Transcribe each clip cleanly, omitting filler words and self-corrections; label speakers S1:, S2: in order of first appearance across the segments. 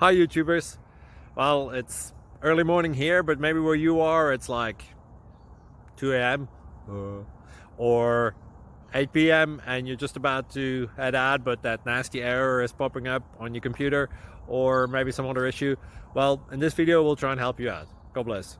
S1: Hi YouTubers. Well, it's early morning here, but maybe where you are it's like 2 a.m. or 8 p.m. and you're just about to head out, but that nasty error is popping up on your computer, or maybe some other issue. Well, in this video we'll try and help you out. God bless.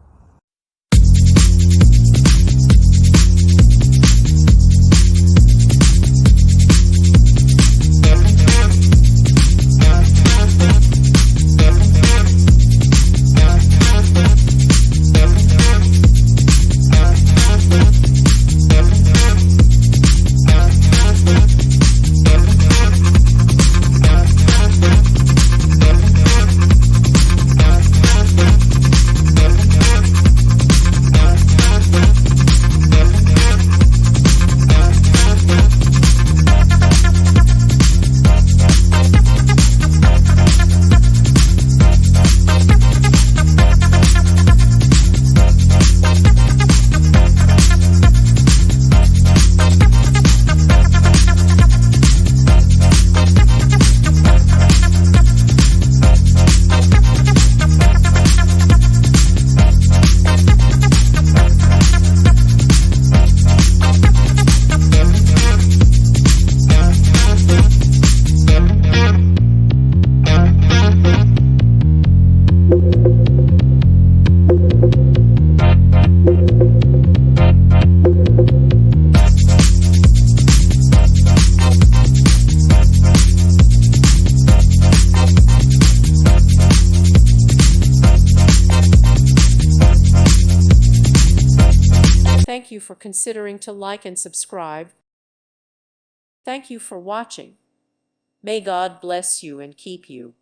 S2: Thank you for considering to like and subscribe. Thank you for watching. May God bless you and keep you.